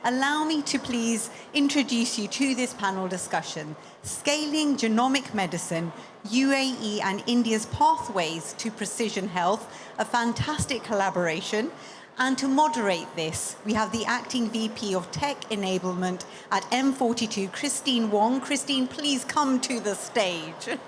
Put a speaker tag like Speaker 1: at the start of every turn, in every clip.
Speaker 1: Allow me to please introduce you to this panel discussion, Scaling Genomic Medicine, UAE and India's Pathways to Precision Health, a fantastic collaboration. And to moderate this, we have the Acting VP of Tech Enablement at M42, Christine Wong. Christine, please come to the stage.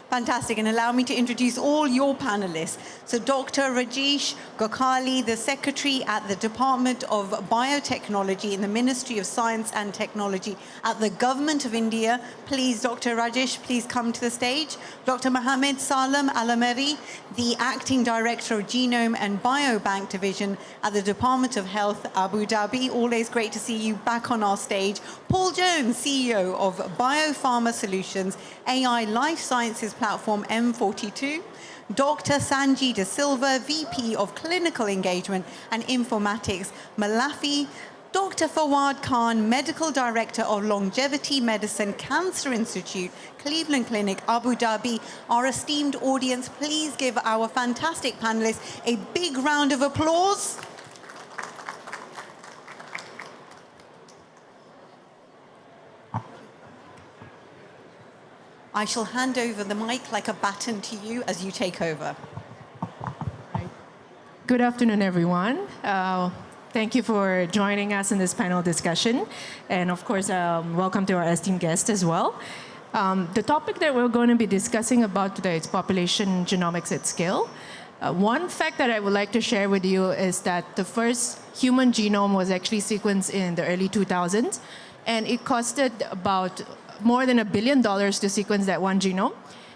Speaker 1: Fantastic, and allow me to introduce all your panelists. So Dr. Rajesh Ghokale, the Secretary at the Department of Biotechnology in the Ministry of Science and Technology at the Government of India. Please, Dr. Rajesh, please come to the stage. Dr. Mohammed Salam Alameri, the Acting Director of Genome and Biobank Division at the Department of Health, Abu Dhabi. Always great to see you back on our stage. Paul Jones, CEO of BioPharma Solutions, AI Life Sciences platform M42. Dr. Sanji de Sylva, VP of Clinical Engagement and Informatics, Malaffi. Dr. Fawad Khan, Medical Director of Longevity Medicine Cancer Institute, Cleveland Clinic Abu Dhabi. Our esteemed audience, please give our fantastic panelists a big round of applause. I shall hand over the mic like a baton to you as you take over.
Speaker 2: Good afternoon, everyone. Thank you for joining us in this panel discussion. And of course, welcome to our esteemed guests as well. The topic that we're going to be discussing about today is population genomics at scale. One fact that I would like to share with you is that the first human genome was actually sequenced in the early 2000s, and it costed about more than $1 billion to sequence that one genome.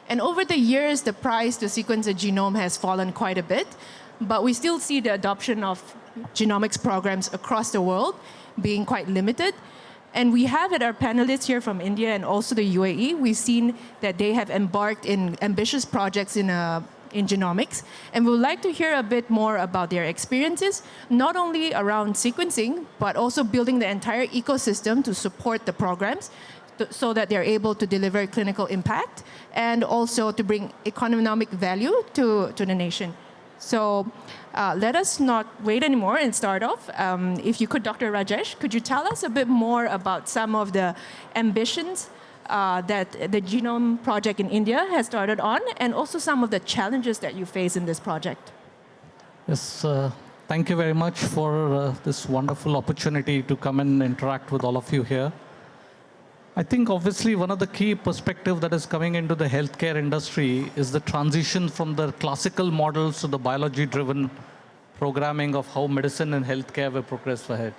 Speaker 2: And over the years, the price to sequence a genome has fallen quite a bit, but we still see the adoption of genomics programs across the world being quite limited. And we have at our panelists here from India and also the UAE, we've seen that they have embarked in ambitious projects in genomics. And we would like to hear a bit more about their experiences, not only around sequencing, but also building the entire ecosystem to support the programs, so that they're able to deliver clinical impact and also to bring economic value to the nation. So let us not wait anymore and start off. If you could, Dr. Rajesh, could you tell us a bit more about some of the ambitions that the Genome Project in India has started on, and also some of the challenges that you face in this project?
Speaker 3: Yes, thank you very much for this wonderful opportunity to come and interact with all of you here. I think obviously one of the key perspectives that is coming into the healthcare industry is the transition from the classical models to the biology-driven programming of how medicine and healthcare will progress ahead.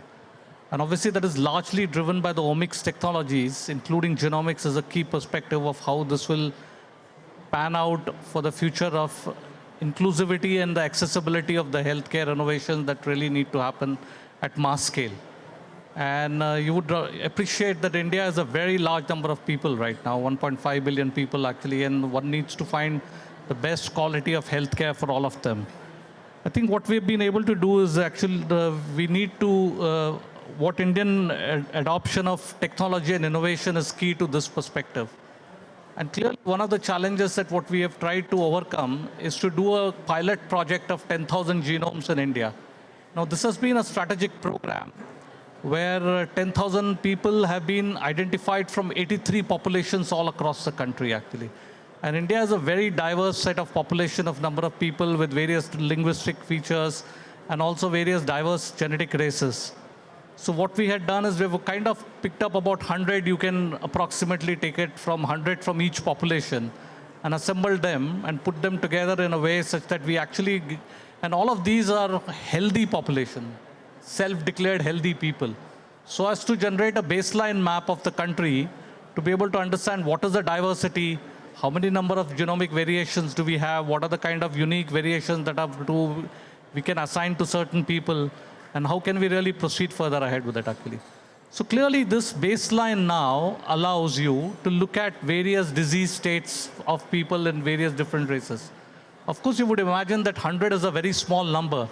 Speaker 3: And obviously that is largely driven by the omics technologies, including genomics as a key perspective of how this will pan out for the future of inclusivity and the accessibility of the healthcare innovations that really need to happen at mass scale. And you would appreciate that India has a very large number of people right now, 1.5 billion people actually, and one needs to find the best quality of healthcare for all of them. I think what we've been able to do is actually, we need to, what Indian adoption of technology and innovation is key to this perspective. And clearly one of the challenges that what we have tried to overcome is to do a pilot project of 10,000 genomes in India. Now this has been a strategic program where 10,000 people have been identified from 83 populations all across the country, actually. And India has a very diverse set of population of number of people with various linguistic features and also various diverse genetic races. So what we had done is we've kind of picked up about 100, you can approximately take it from 100 from each population and assemble them and put them together in a way such that we actually, and all of these are healthy population, self-declared healthy people, so as to generate a baseline map of the country to be able to understand what is the diversity, how many number of genomic variations do we have, what are the kind of unique variations that we can assign to certain people, and how can we really proceed further ahead with it actually. So clearly this baseline now allows you to look at various disease states of people in various different races. Of course, you would imagine that 100 is a very small number,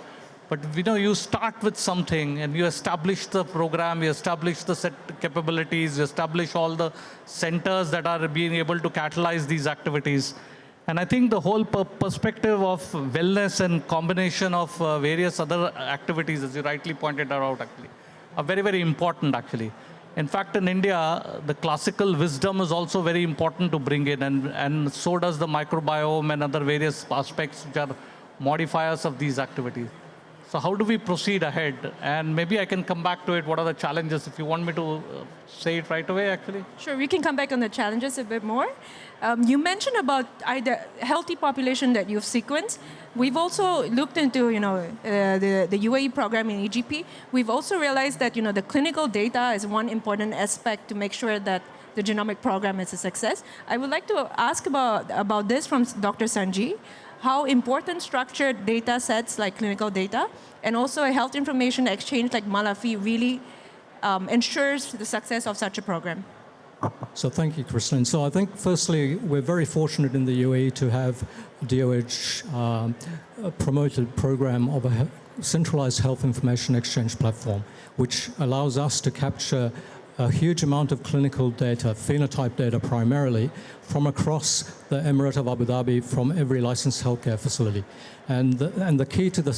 Speaker 3: but you start with something and you establish the program, you establish the set capabilities, you establish all the centers that are being able to catalyze these activities. And I think the whole perspective of wellness and combination of various other activities, as you rightly pointed out actually, are very, very important actually. In fact, in India, the classical wisdom is also very important to bring in, and so does the microbiome and other various aspects which are modifiers of these activities. So how do we proceed ahead? And maybe I can come back to it. What are the challenges? If you want me to say it right away, actually.
Speaker 2: Sure, we can come back on the challenges a bit more. You mentioned about the healthy population that you've sequenced. We've also looked into, the UAE program in EGP. We've also realized that, the clinical data is one important aspect to make sure that the genomic program is a success. I would like to ask about this from Dr. Sanji. How important structured data sets like clinical data and also a health information exchange like Malaffi really ensures the success of such a program?
Speaker 4: So thank you, Kristin. So I think firstly, we're very fortunate in the UAE to have DOH promoted program of a centralized health information exchange platform, which allows us to capture a huge amount of clinical data, phenotype data primarily, from across the Emirate of Abu Dhabi from every licensed healthcare facility. And the key to the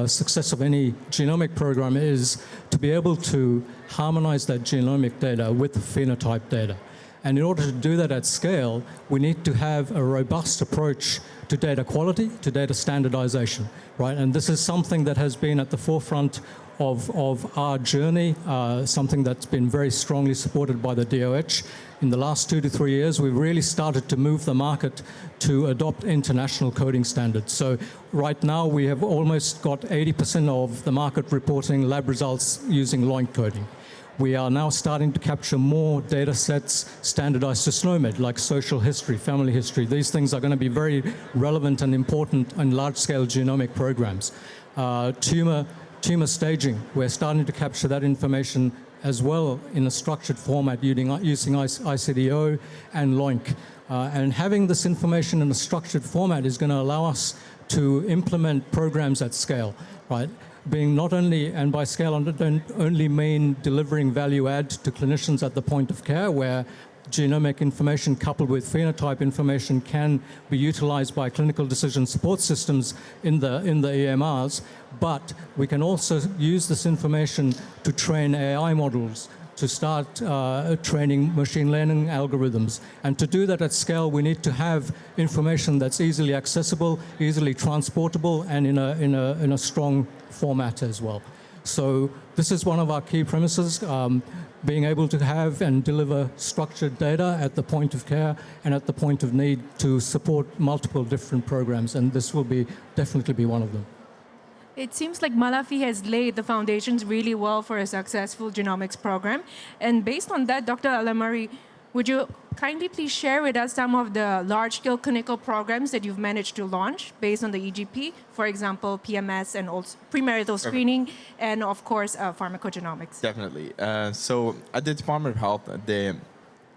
Speaker 4: success of any genomic program is to be able to harmonize that genomic data with the phenotype data. And in order to do that at scale, we need to have a robust approach to data quality, to data standardization, right? And this is something that has been at the forefront of our journey, something that's been very strongly supported by the DOH. In the last 2 to 3 years, we've really started to move the market to adopt international coding standards. So right now, we have almost got 80% of the market reporting lab results using LOINC coding. We are now starting to capture more data sets standardized to SNOMED, like social history, family history. These things are going to be very relevant and important in large-scale genomic programs. Tumor staging, we're starting to capture that information as well in a structured format using ICDO and LOINC. And having this information in a structured format is going to allow us to implement programs at scale, right? Being not only, and by scale, I don't only mean delivering value add to clinicians at the point of care, where genomic information coupled with phenotype information can be utilized by clinical decision support systems in the EMRs, but we can also use this information to train AI models, to start training machine learning algorithms. And to do that at scale, we need to have information that's easily accessible, easily transportable, and in a strong format as well. So this is one of our key premises, being able to have and deliver structured data at the point of care and at the point of need to support multiple different programs, and this will definitely be one of them.
Speaker 2: It seems like Malaffi has laid the foundations really well for a successful genomics program. And based on that, Dr. Alamari, would you kindly please share with us some of the large-scale clinical programs that you've managed to launch based on the EGP, for example, PMS and also premarital screening, and of course, pharmacogenomics?
Speaker 5: Definitely. So at the Department of Health,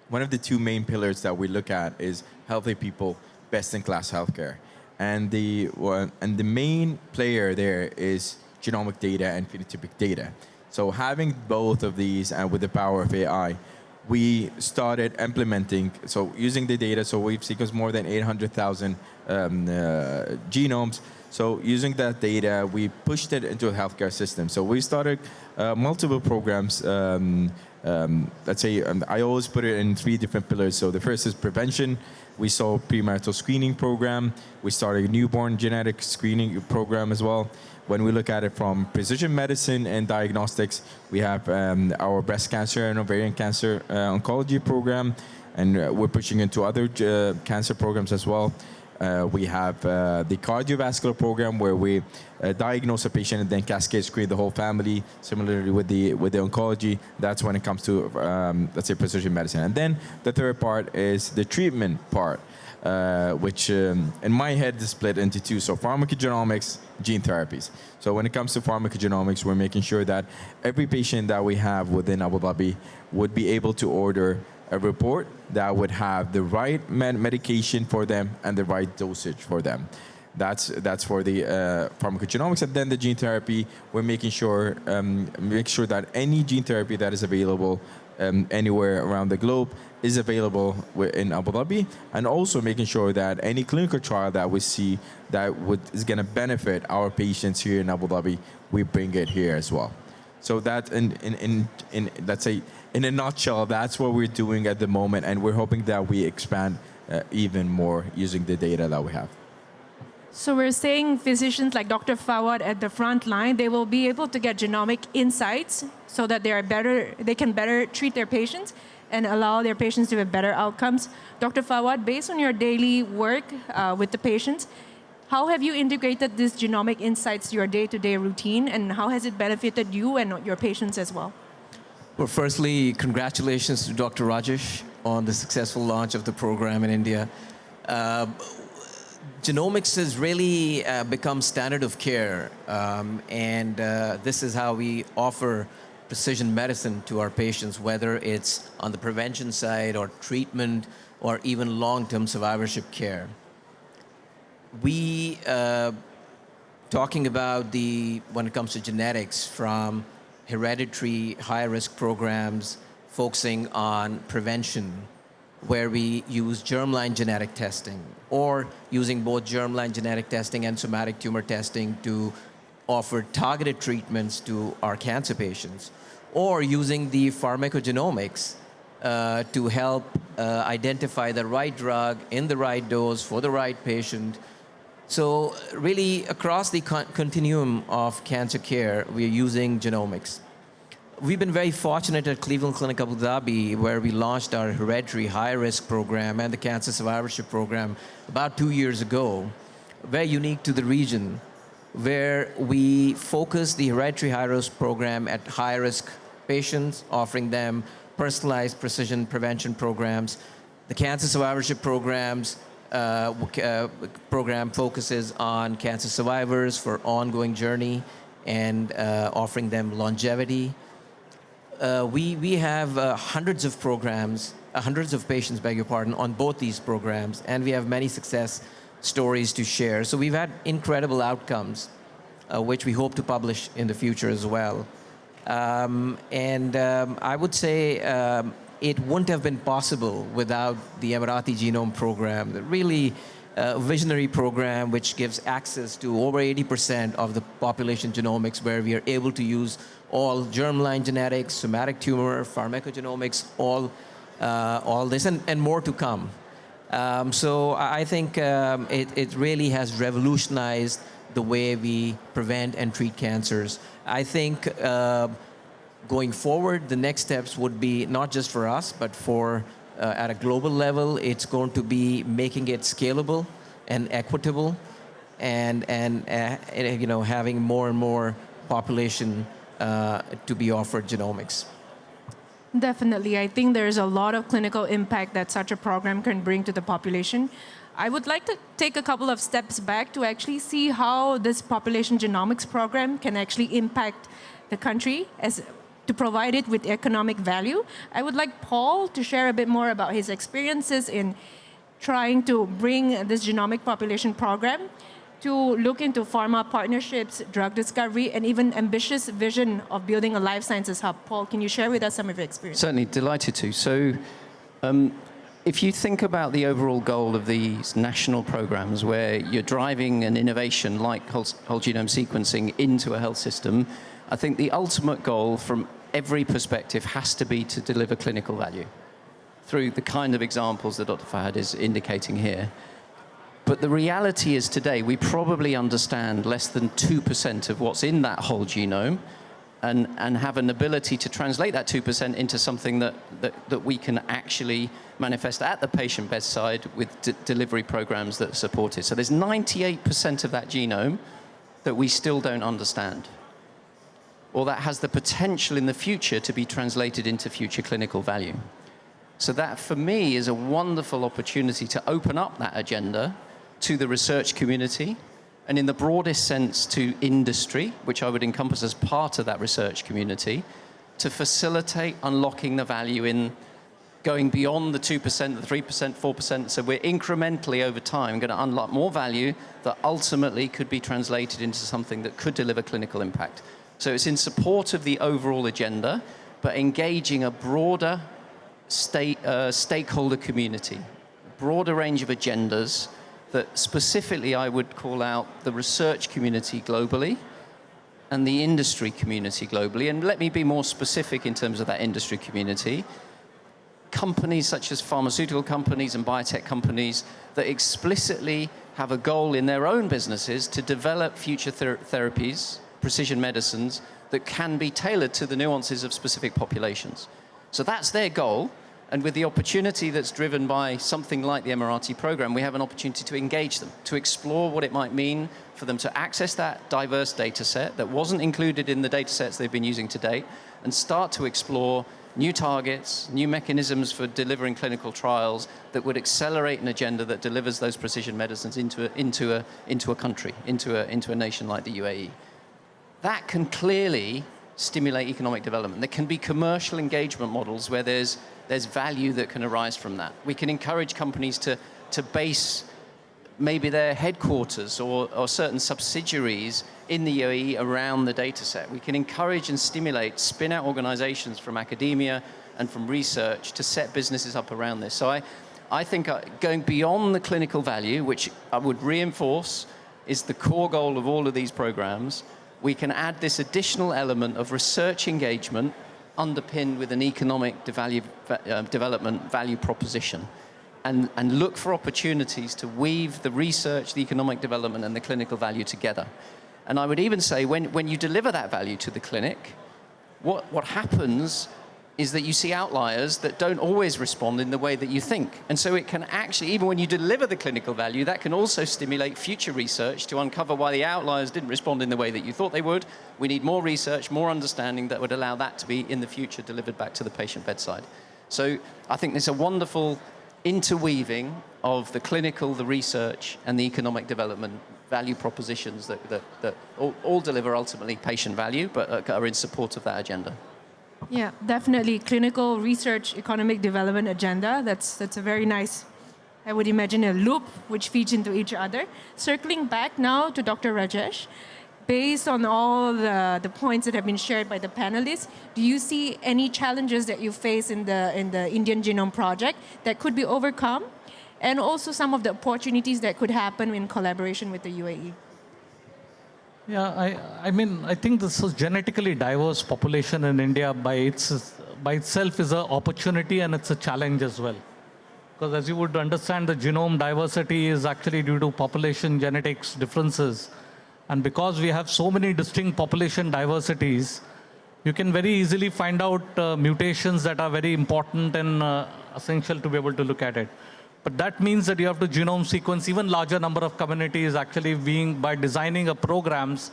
Speaker 5: one of the two main pillars that we look at is healthy people, best-in-class healthcare. And the main player there is genomic data and phenotypic data. So having both of these and with the power of AI, we started implementing, so using the data, so we've sequenced more than 800,000 genomes. So using that data, we pushed it into a healthcare system. So we started multiple programs. Let's say, I always put it in 3 different pillars. So the first is prevention. We saw premarital screening program. We started a newborn genetic screening program as well. When we look at it from precision medicine and diagnostics, we have our breast cancer and ovarian cancer oncology program, and we're pushing into other cancer programs as well. We have the cardiovascular program where we diagnose a patient and then cascade screen the whole family. Similarly with the oncology, that's when it comes to let's say precision medicine. And then the third part is the treatment part, which in my head is split into 2. So pharmacogenomics, gene therapies. So when it comes to pharmacogenomics, we're making sure that every patient that we have within Abu Dhabi would be able to order a report that would have the right medication for them and the right dosage for them. That's for the pharmacogenomics. And then the gene therapy, we're making sure that any gene therapy that is available anywhere around the globe is available in Abu Dhabi, and also making sure that any clinical trial that we see that is going to benefit our patients here in Abu Dhabi, we bring it here as well. So that, let's say, in a nutshell, that's what we're doing at the moment, and we're hoping that we expand even more using the data that we have.
Speaker 2: So we're saying physicians like Dr. Fawad at the front line, they will be able to get genomic insights so that they can better treat their patients and allow their patients to have better outcomes. Dr. Fawad, based on your daily work with the patients, how have you integrated these genomic insights to your day-to-day routine, and how has it benefited you and your patients as well?
Speaker 6: Well, firstly, congratulations to Dr. Rajesh on the successful launch of the program in India. Genomics has really become standard of care, and this is how we offer precision medicine to our patients, whether it's on the prevention side or treatment or even long-term survivorship care. We, talking about when it comes to genetics, from hereditary high-risk programs focusing on prevention, where we use germline genetic testing, or using both germline genetic testing and somatic tumor testing to offer targeted treatments to our cancer patients, or using the pharmacogenomics to help identify the right drug in the right dose for the right patient. So really, across the continuum of cancer care, we are using genomics. We've been very fortunate at Cleveland Clinic Abu Dhabi, where we launched our hereditary high-risk program and the cancer survivorship program about 2 years ago, very unique to the region, where we focus the hereditary high-risk program at high-risk patients, offering them personalized precision prevention programs. The cancer survivorship program focuses on cancer survivors for ongoing journey and offering them longevity. We have hundreds of programs, hundreds of patients, beg your pardon, on both these programs, and we have many success stories to share. So we've had incredible outcomes, which we hope to publish in the future as well. I would say it wouldn't have been possible without the Emirati Genome Program, the really visionary program which gives access to over 80% of the population genomics, where we are able to use all germline genetics, somatic tumor, pharmacogenomics, all this, and more to come. So I think it really has revolutionized the way we prevent and treat cancers. I think going forward, the next steps would be not just for us, but for at a global level, it's going to be making it scalable and equitable, and having more and more population to be offered genomics.
Speaker 2: Definitely. I think there's a lot of clinical impact that such a program can bring to the population. I would like to take a couple of steps back to actually see how this population genomics program can actually impact the country to provide it with economic value. I would like Paul to share a bit more about his experiences in trying to bring this genomic population program to look into pharma partnerships, drug discovery, and even ambitious vision of building a life sciences hub. Paul, can you share with us some of your experience?
Speaker 7: Certainly, delighted to. So if you think about the overall goal of these national programs, where you're driving an innovation like whole genome sequencing into a health system, I think the ultimate goal from every perspective has to be to deliver clinical value through the kind of examples that Dr. Fahad is indicating here. But the reality is today, we probably understand less than 2% of what's in that whole genome, and have an ability to translate that 2% into something that we can actually manifest at the patient bedside with delivery programs that support it. So there's 98% of that genome that we still don't understand, or that has the potential in the future to be translated into future clinical value. So that, for me, is a wonderful opportunity to open up that agenda to the research community, and in the broadest sense to industry, which I would encompass as part of that research community, to facilitate unlocking the value in going beyond the 2%, the 3%, 4%. So we're incrementally over time going to unlock more value that ultimately could be translated into something that could deliver clinical impact. So it's in support of the overall agenda, but engaging a broader stakeholder community, broader range of agendas that specifically I would call out the research community globally, and the industry community globally. And let me be more specific in terms of that industry community. Companies such as pharmaceutical companies and biotech companies that explicitly have a goal in their own businesses to develop future therapies, precision medicines, that can be tailored to the nuances of specific populations. So that's their goal. And with the opportunity that's driven by something like the MRRT program, we have an opportunity to engage them, to explore what it might mean for them to access that diverse data set that wasn't included in the data sets they've been using to date, and start to explore new targets, new mechanisms for delivering clinical trials that would accelerate an agenda that delivers those precision medicines into a country, into a nation like the UAE. That can clearly stimulate economic development. There can be commercial engagement models where there's value that can arise from that. We can encourage companies to base maybe their headquarters or certain subsidiaries in the UAE around the data set. We can encourage and stimulate spin-out organizations from academia and from research to set businesses up around this. So I think going beyond the clinical value, which I would reinforce is the core goal of all of these programs, we can add this additional element of research engagement underpinned with an economic development value proposition, and look for opportunities to weave the research, the economic development, and the clinical value together. And I would even say when you deliver that value to the clinic, what happens is that you see outliers that don't always respond in the way that you think. And so it can actually, even when you deliver the clinical value, that can also stimulate future research to uncover why the outliers didn't respond in the way that you thought they would. We need more research, more understanding that would allow that to be, in the future, delivered back to the patient bedside. So I think there's a wonderful interweaving of the clinical, the research, and the economic development value propositions that all deliver ultimately patient value, but are in support of that agenda.
Speaker 2: Yeah, definitely. Clinical research, economic development agenda. That's a very nice, I would imagine, a loop which feeds into each other. Circling back now to Dr. Rajesh, based on all the points that have been shared by the panelists, do you see any challenges that you face in the Indian Genome Project that could be overcome? And also some of the opportunities that could happen in collaboration with the UAE?
Speaker 3: Yeah, I think this is genetically diverse population in India by itself is an opportunity and it's a challenge as well. Because as you would understand, the genome diversity is actually due to population genetics differences. And because we have so many distinct population diversities, you can very easily find out mutations that are very important and essential to be able to look at it. But that means that you have to genome sequence even larger number of communities actually by designing programs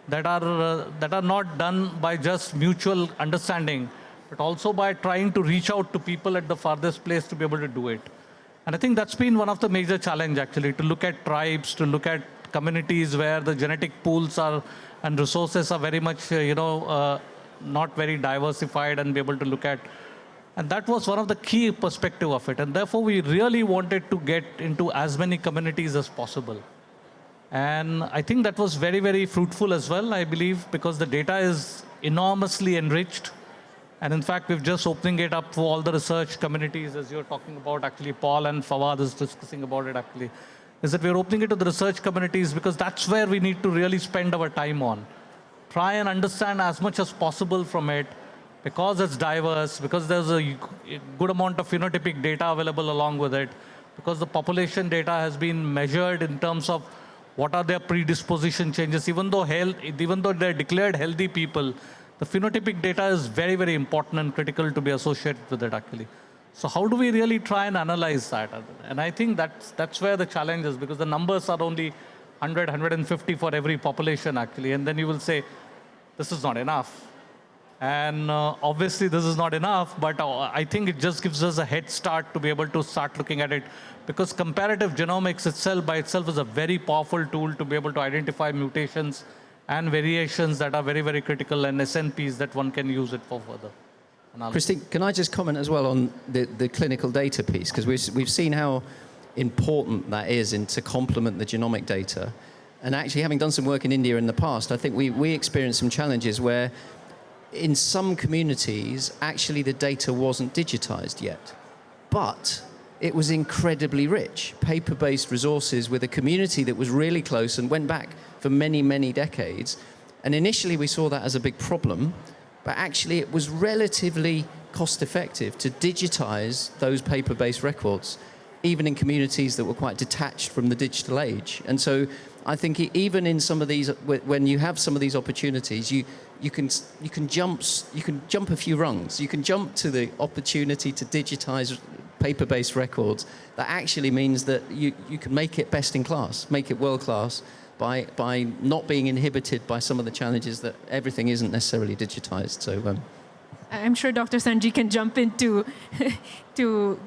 Speaker 3: that are not done by just mutual understanding, but also by trying to reach out to people at the farthest place to be able to do it. And I think that's been one of the major challenge actually, to look at tribes, to look at communities where the genetic pools and resources are very much, not very diversified, and be able to look at. And that was one of the key perspective of it. And therefore, we really wanted to get into as many communities as possible. And I think that was very, very fruitful as well, I believe, because the data is enormously enriched. And in fact, we're just opening it up for all the research communities, as you're talking about, actually, Paul and Fawad is discussing about it, actually, is that we're opening it to the research communities because that's where we need to really spend our time on. Try and understand as much as possible from it, because it's diverse, because there's a good amount of phenotypic data available along with it, because the population data has been measured in terms of what are their predisposition changes. Even though they're declared healthy people, the phenotypic data is very, very important and critical to be associated with it, actually. So how do we really try and analyze that? And I think that's where the challenge is, because the numbers are only 100, 150 for every population, actually. And then you will say, this is not enough. And obviously, this is not enough, but I think it just gives us a head start to be able to start looking at it, because comparative genomics by itself is a very powerful tool to be able to identify mutations and variations that are very, very critical, and SNPs that one can use it for further analysis.
Speaker 7: Christine, can I just comment as well on the clinical data piece? Because we've seen how important that is to complement the genomic data. And actually, having done some work in India in the past, I think we experienced some challenges where in some communities, actually the data wasn't digitized yet, but it was incredibly rich, paper-based resources with a community that was really close and went back for many, many decades. And initially we saw that as a big problem, but actually it was relatively cost effective to digitize those paper-based records, even in communities that were quite detached from the digital age. And so I think even in some of these, when you have some of these opportunities, you can jump a few rungs. You can jump to the opportunity to digitize paper-based records. That actually means that you can make it best in class, make it world class, by not being inhibited by some of the challenges that everything isn't necessarily digitized. So
Speaker 2: I'm sure Dr. Sanji can jump in to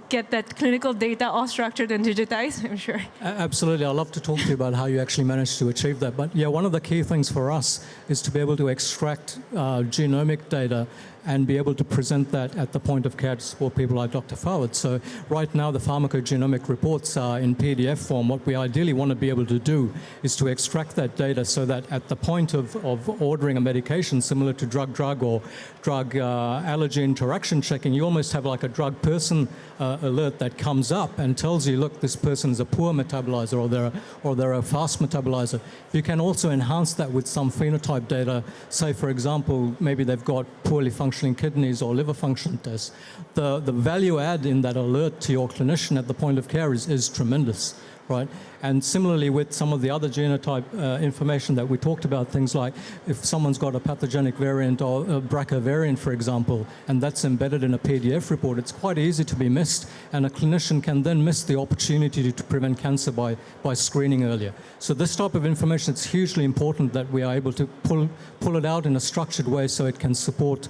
Speaker 2: get that clinical data all structured and digitized, I'm sure.
Speaker 4: Absolutely. I'd love to talk to you about how you actually managed to achieve that. But yeah, one of the key things for us is to be able to extract genomic data and be able to present that at the point of care to support people like Dr. Fawad. So right now, the pharmacogenomic reports are in PDF form. What we ideally want to be able to do is to extract that data so that at the point of ordering a medication, similar to drug-drug or drug-allergy interaction checking, you almost have like a drug-person alert that comes up and tells you, look, this person is a poor metabolizer or they're a fast metabolizer. You can also enhance that with some phenotype data. Say, for example, maybe they've got poorly functioning kidneys or liver function tests. The value add in that alert to your clinician at the point of care is tremendous, right? And similarly with some of the other genotype information that we talked about, things like if someone's got a pathogenic variant or a BRCA variant, for example, and that's embedded in a PDF report, it's quite easy to be missed, and a clinician can then miss the opportunity to prevent cancer by screening earlier. So this type of information, it's hugely important that we are able to pull it out in a structured way so it can support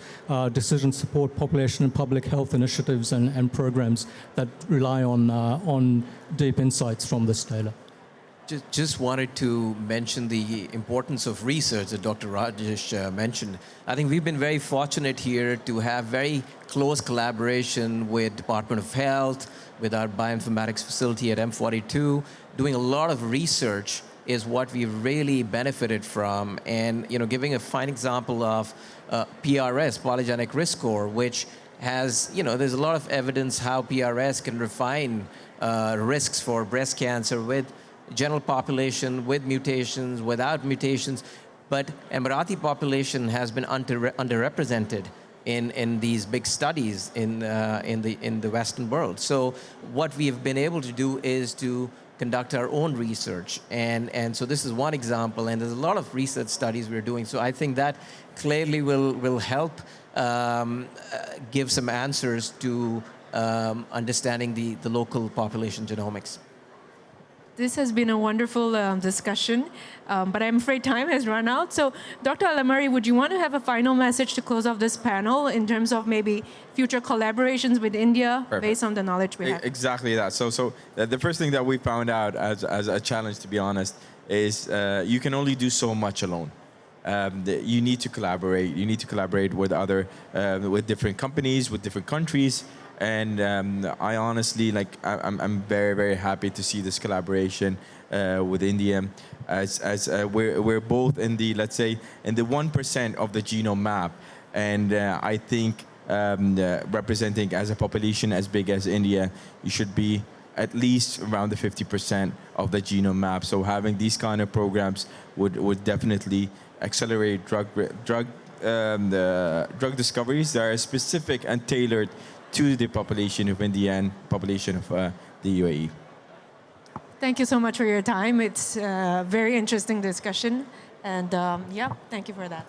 Speaker 4: decision support, population and public health initiatives and programs that rely on deep insights from this data.
Speaker 6: Just wanted to mention the importance of research that Dr. Rajesh mentioned. I think we've been very fortunate here to have very close collaboration with Department of Health, with our bioinformatics facility at M42. Doing a lot of research is what we've really benefited from. And giving a fine example of PRS, polygenic risk score, which has, there's a lot of evidence how PRS can refine risks for breast cancer with general population, with mutations, without mutations. But Emirati population has been underrepresented in these big studies in the Western world. So what we have been able to do is to conduct our own research. And so this is one example, and there's a lot of research studies we're doing. So I think that clearly will help give some answers to understanding the local population genomics.
Speaker 2: This has been a wonderful discussion, but I'm afraid time has run out. So, Dr. Al-Amari, would you want to have a final message to close off this panel in terms of maybe future collaborations with India based on the knowledge we have?
Speaker 5: Exactly that. So the first thing that we found out as a challenge, to be honest, is you can only do so much alone. You need to collaborate. You need to collaborate with with different companies, with different countries. And I honestly, I'm very, very happy to see this collaboration with India, as we're both in the, let's say, in the 1% of the genome map. And I think representing as a population as big as India, you should be at least around the 50% of the genome map. So having these kind of programs would definitely accelerate drug discoveries that are specific and tailored to the population of India and population of the UAE.
Speaker 2: Thank you so much for your time. It's a very interesting discussion. And yeah, thank you for that.